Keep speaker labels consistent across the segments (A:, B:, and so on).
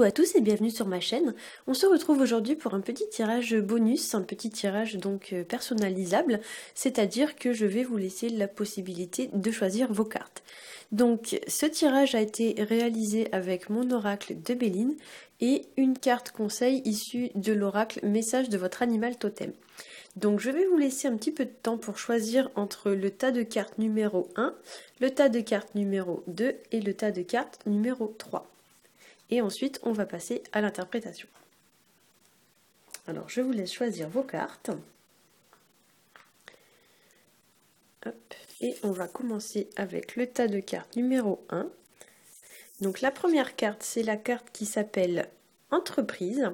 A: Bonjour à tous et bienvenue sur ma chaîne. On se retrouve aujourd'hui pour un petit tirage bonus, un petit tirage donc personnalisable, c'est-à-dire que je vais vous laisser la possibilité de choisir vos cartes. Donc ce tirage a été réalisé avec mon oracle de Béline et une carte conseil issue de l'oracle message de votre animal totem. Donc je vais vous laisser un petit peu de temps pour choisir entre le tas de cartes numéro 1, le tas de cartes numéro 2 et le tas de cartes numéro 3. Et ensuite, on va passer à l'interprétation. Alors, je vous laisse choisir vos cartes. Hop. Et on va commencer avec le tas de cartes numéro 1. Donc, la première carte, c'est la carte qui s'appelle Entreprise.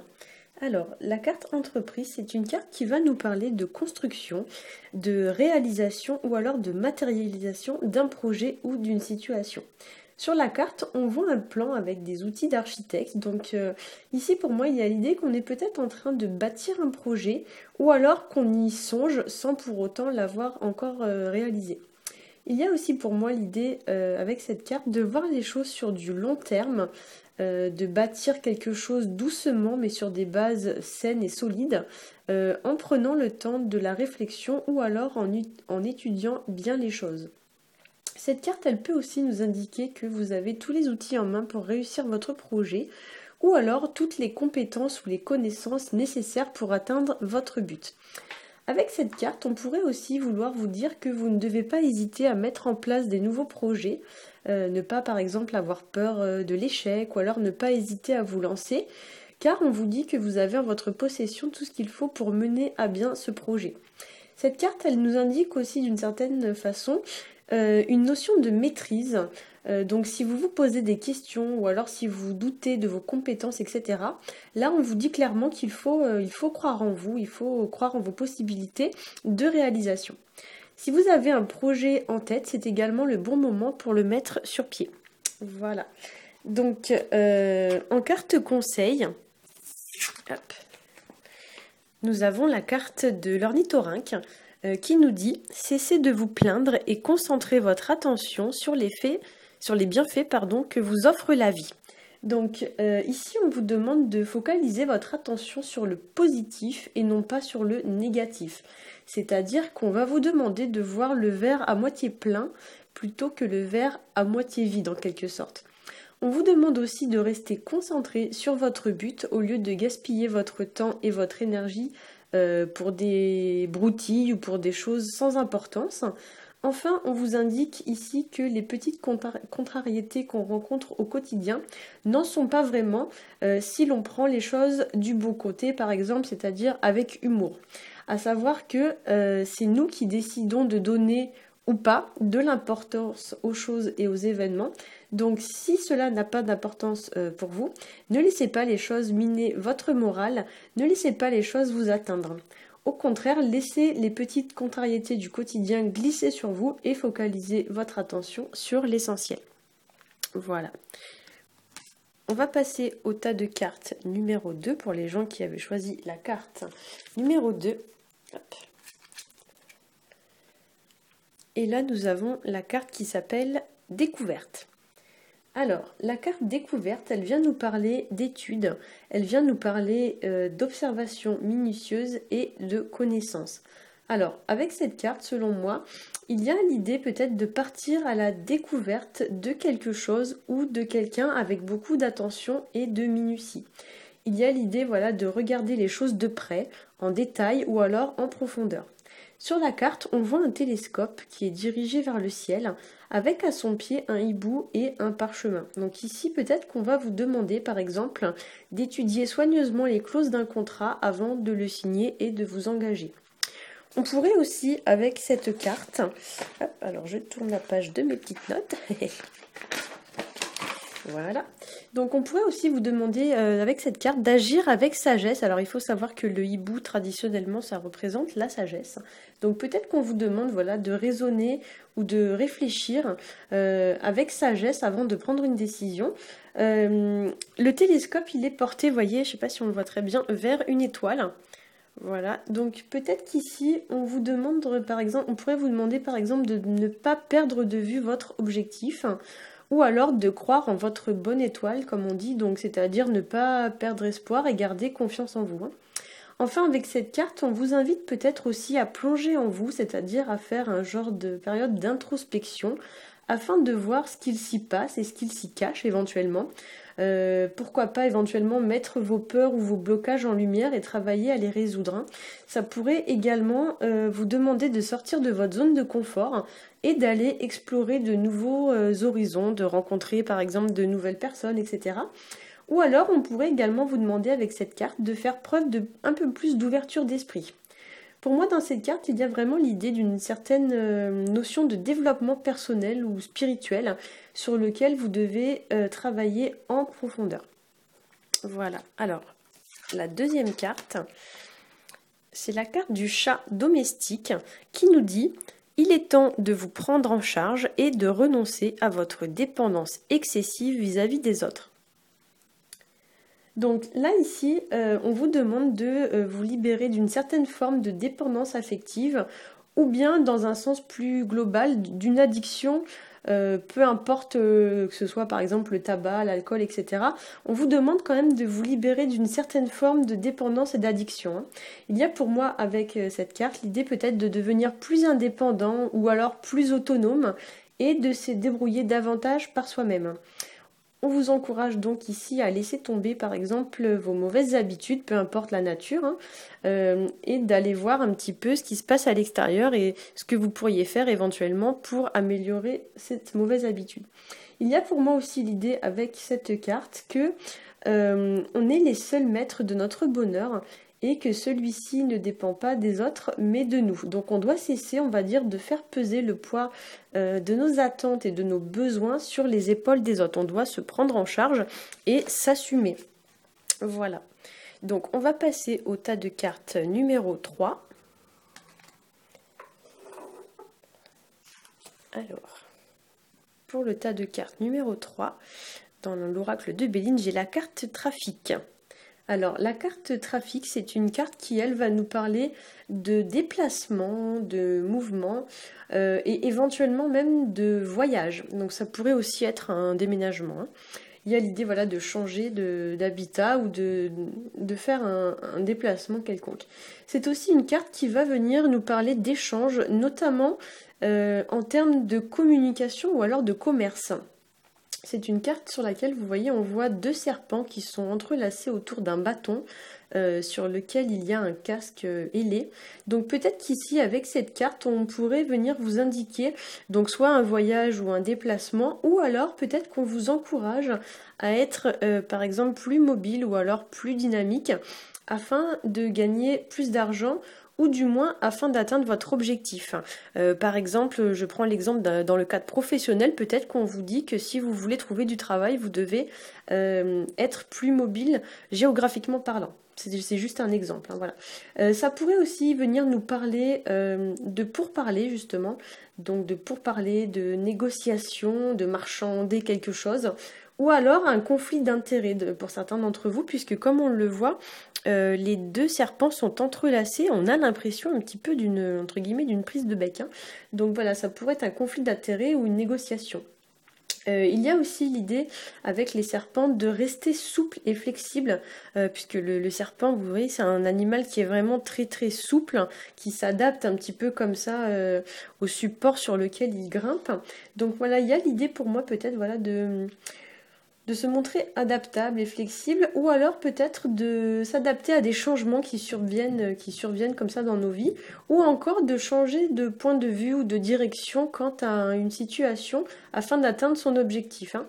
A: Alors, la carte Entreprise, c'est une carte qui va nous parler de construction, de réalisation ou alors de matérialisation d'un projet ou d'une situation. Sur la carte, on voit un plan avec des outils d'architecte. Donc ici, pour moi, il y a l'idée qu'on est peut-être en train de bâtir un projet ou alors qu'on y songe sans pour autant l'avoir encore réalisé. Il y a aussi pour moi l'idée avec cette carte de voir les choses sur du long terme, de bâtir quelque chose doucement mais sur des bases saines et solides, en prenant le temps de la réflexion ou alors en étudiant bien les choses. Cette carte, elle peut aussi nous indiquer que vous avez tous les outils en main pour réussir votre projet ou alors toutes les compétences ou les connaissances nécessaires pour atteindre votre but. Avec cette carte, on pourrait aussi vouloir vous dire que vous ne devez pas hésiter à mettre en place des nouveaux projets, ne pas par exemple avoir peur de l'échec ou alors ne pas hésiter à vous lancer, car on vous dit que vous avez en votre possession tout ce qu'il faut pour mener à bien ce projet. Cette carte, elle nous indique aussi d'une certaine façon une notion de maîtrise. Donc si vous vous posez des questions ou alors si vous doutez de vos compétences, etc., là on vous dit clairement qu'il faut croire en vous, il faut croire en vos possibilités de réalisation. Si vous avez un projet en tête, c'est également le bon moment pour le mettre sur pied. Voilà. Donc en carte conseil, hop, nous avons la carte de l'ornithorynque qui nous dit « Cessez de vous plaindre et concentrez votre attention sur les bienfaits que vous offre la vie. » Donc ici, on vous demande de focaliser votre attention sur le positif et non pas sur le négatif. C'est-à-dire qu'on va vous demander de voir le verre à moitié plein plutôt que le verre à moitié vide en quelque sorte. On vous demande aussi de rester concentré sur votre but au lieu de gaspiller votre temps et votre énergie pour des broutilles ou pour des choses sans importance. Enfin, on vous indique ici que les petites contrariétés qu'on rencontre au quotidien n'en sont pas vraiment si l'on prend les choses du bon côté, par exemple, c'est-à-dire avec humour. À savoir que c'est nous qui décidons de donner ou pas de l'importance aux choses et aux événements. Donc si cela n'a pas d'importance pour vous, ne laissez pas les choses miner votre morale, ne laissez pas les choses vous atteindre. Au contraire, laissez les petites contrariétés du quotidien glisser sur vous et focalisez votre attention sur l'essentiel. Voilà. On va passer au tas de cartes numéro 2 pour les gens qui avaient choisi la carte numéro 2. Hop. Et là, nous avons la carte qui s'appelle Découverte. Alors, la carte Découverte, elle vient nous parler d'études, elle vient nous parler d'observation minutieuse et de connaissances. Alors, avec cette carte, selon moi, il y a l'idée peut-être de partir à la découverte de quelque chose ou de quelqu'un avec beaucoup d'attention et de minutie. Il y a l'idée, voilà, de regarder les choses de près, en détail ou alors en profondeur. Sur la carte, on voit un télescope qui est dirigé vers le ciel, avec à son pied un hibou et un parchemin. Donc ici, peut-être qu'on va vous demander, par exemple, d'étudier soigneusement les clauses d'un contrat avant de le signer et de vous engager. On pourrait aussi, avec cette carte, hop, alors je tourne la page de mes petites notes. Voilà. Donc on pourrait aussi vous demander avec cette carte d'agir avec sagesse. Alors il faut savoir que le hibou traditionnellement ça représente la sagesse. Donc peut-être qu'on vous demande voilà, de raisonner ou de réfléchir avec sagesse avant de prendre une décision. Le télescope il est porté, vous voyez, je ne sais pas si on le voit très bien, vers une étoile. Voilà, donc peut-être qu'ici on vous demande par exemple, on pourrait vous demander par exemple de ne pas perdre de vue votre objectif. ou alors de croire en votre bonne étoile, comme on dit, donc c'est-à-dire ne pas perdre espoir et garder confiance en vous. Enfin, avec cette carte, on vous invite peut-être aussi à plonger en vous, c'est-à-dire à faire un genre de période d'introspection, afin de voir ce qu'il s'y passe et ce qu'il s'y cache éventuellement. Pourquoi pas éventuellement mettre vos peurs ou vos blocages en lumière et travailler à les résoudre, hein. Ça pourrait également vous demander de sortir de votre zone de confort et d'aller explorer de nouveaux horizons, de rencontrer par exemple de nouvelles personnes, etc. Ou alors on pourrait également vous demander avec cette carte de faire preuve de un peu plus d'ouverture d'esprit. Pour moi, dans cette carte, il y a vraiment l'idée d'une certaine notion de développement personnel ou spirituel sur lequel vous devez travailler en profondeur. Voilà. Alors, la deuxième carte, c'est la carte du chat domestique qui nous dit « Il est temps de vous prendre en charge et de renoncer à votre dépendance excessive vis-à-vis des autres. » Donc là, ici, on vous demande de vous libérer d'une certaine forme de dépendance affective ou bien, dans un sens plus global, d'une addiction, peu importe que ce soit par exemple le tabac, l'alcool, etc. On vous demande quand même de vous libérer d'une certaine forme de dépendance et d'addiction, hein. Il y a pour moi, avec cette carte, l'idée peut-être de devenir plus indépendant ou alors plus autonome et de se débrouiller davantage par soi-même. On vous encourage donc ici à laisser tomber par exemple vos mauvaises habitudes, peu importe la nature, hein, et d'aller voir un petit peu ce qui se passe à l'extérieur et ce que vous pourriez faire éventuellement pour améliorer cette mauvaise habitude. Il y a pour moi aussi l'idée avec cette carte que on est les seuls maîtres de notre bonheur et que celui-ci ne dépend pas des autres mais de nous. Donc on doit cesser, on va dire, de faire peser le poids de nos attentes et de nos besoins sur les épaules des autres. On doit se prendre en charge et s'assumer. Voilà. Donc on va passer au tas de cartes numéro 3. Alors, pour le tas de cartes numéro 3, dans l'oracle de Béline, j'ai la carte trafic. Alors, la carte trafic, c'est une carte qui, elle, va nous parler de déplacement, de mouvement et éventuellement même de voyage. Donc, ça pourrait aussi être un déménagement, hein. Il y a l'idée, voilà, de changer d'habitat ou de faire un déplacement quelconque. C'est aussi une carte qui va venir nous parler d'échanges, notamment en termes de communication ou alors de commerce. C'est une carte sur laquelle, vous voyez, on voit deux serpents qui sont entrelacés autour d'un bâton sur lequel il y a un casque ailé. Donc peut-être qu'ici, avec cette carte, on pourrait venir vous indiquer donc soit un voyage ou un déplacement, ou alors peut-être qu'on vous encourage à être, par exemple, plus mobile ou alors plus dynamique afin de gagner plus d'argent ou du moins afin d'atteindre votre objectif. Par exemple, je prends l'exemple dans le cadre professionnel, peut-être qu'on vous dit que si vous voulez trouver du travail, vous devez être plus mobile géographiquement parlant. C'est juste un exemple, hein, voilà. Ça pourrait aussi venir nous parler de pourparler justement, donc de pourparler, de négociation, de marchander quelque chose, ou alors un conflit d'intérêts pour certains d'entre vous, puisque comme on le voit, les deux serpents sont entrelacés, on a l'impression un petit peu d'une, entre guillemets, d'une prise de bec, hein. Donc voilà, ça pourrait être un conflit d'intérêts ou une négociation. Il y a aussi l'idée avec les serpents de rester souple et flexible, puisque le serpent, vous voyez, c'est un animal qui est vraiment très très souple, qui s'adapte un petit peu comme ça au support sur lequel il grimpe. Donc voilà, il y a l'idée pour moi peut-être, voilà, de se montrer adaptable et flexible, ou alors peut-être de s'adapter à des changements qui surviennent comme ça dans nos vies, ou encore de changer de point de vue ou de direction quant à une situation afin d'atteindre son objectif, hein.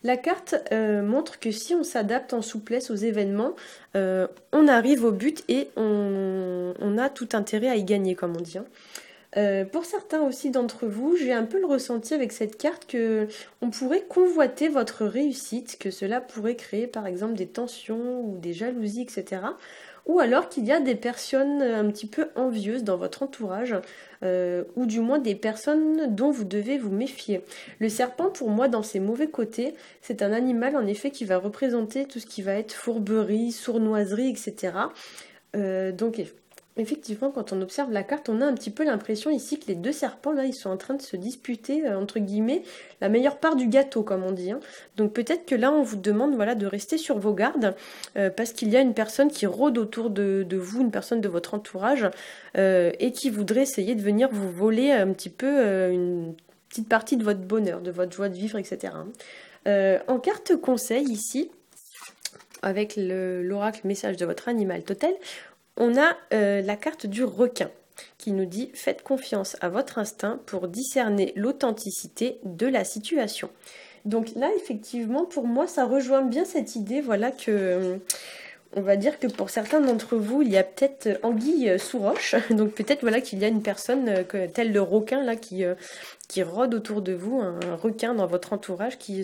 A: La carte montre que si on s'adapte en souplesse aux événements, on arrive au but et on a tout intérêt à y gagner, comme on dit, hein. Pour certains aussi d'entre vous, j'ai un peu le ressenti avec cette carte que on pourrait convoiter votre réussite, que cela pourrait créer par exemple des tensions ou des jalousies, etc. Ou alors qu'il y a des personnes un petit peu envieuses dans votre entourage, ou du moins des personnes dont vous devez vous méfier. Le serpent, pour moi, dans ses mauvais côtés, c'est un animal en effet qui va représenter tout ce qui va être fourberie, sournoiserie, etc. Donc Effectivement, quand on observe la carte, on a un petit peu l'impression ici que les deux serpents, là, ils sont en train de se disputer, entre guillemets, la meilleure part du gâteau, comme on dit, hein. Donc peut-être que là, on vous demande voilà, de rester sur vos gardes, parce qu'il y a une personne qui rôde autour de vous, une personne de votre entourage, et qui voudrait essayer de venir vous voler un petit peu une petite partie de votre bonheur, de votre joie de vivre, etc. En carte conseil, ici, avec l'oracle message de votre animal totem, on a la carte du requin qui nous dit « Faites confiance à votre instinct pour discerner l'authenticité de la situation ». Donc là, effectivement, pour moi, ça rejoint bien cette idée, voilà, que on va dire que pour certains d'entre vous, il y a peut-être anguille sous roche. Donc peut-être voilà qu'il y a une personne, tel le requin, là, qui rôde autour de vous, un requin dans votre entourage qui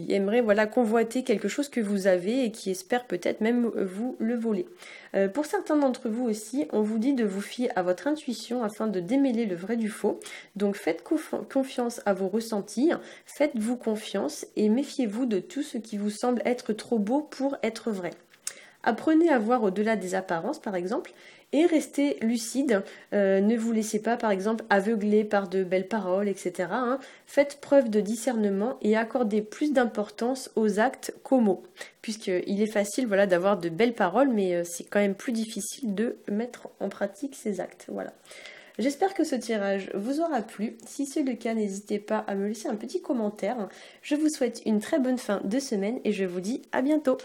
A: aimerait voilà, convoiter quelque chose que vous avez et qui espère peut-être même vous le voler. Pour certains d'entre vous aussi, on vous dit de vous fier à votre intuition afin de démêler le vrai du faux. Donc faites confiance à vos ressentis, faites-vous confiance et méfiez-vous de tout ce qui vous semble être trop beau pour être vrai. Apprenez à voir au-delà des apparences, par exemple, et restez lucide. Ne vous laissez pas, par exemple, aveugler par de belles paroles, etc. hein. Faites preuve de discernement et accordez plus d'importance aux actes qu'aux mots. Puisqu'il est facile voilà, d'avoir de belles paroles, mais c'est quand même plus difficile de mettre en pratique ces actes. Voilà. J'espère que ce tirage vous aura plu. Si c'est le cas, n'hésitez pas à me laisser un petit commentaire. Je vous souhaite une très bonne fin de semaine et je vous dis à bientôt.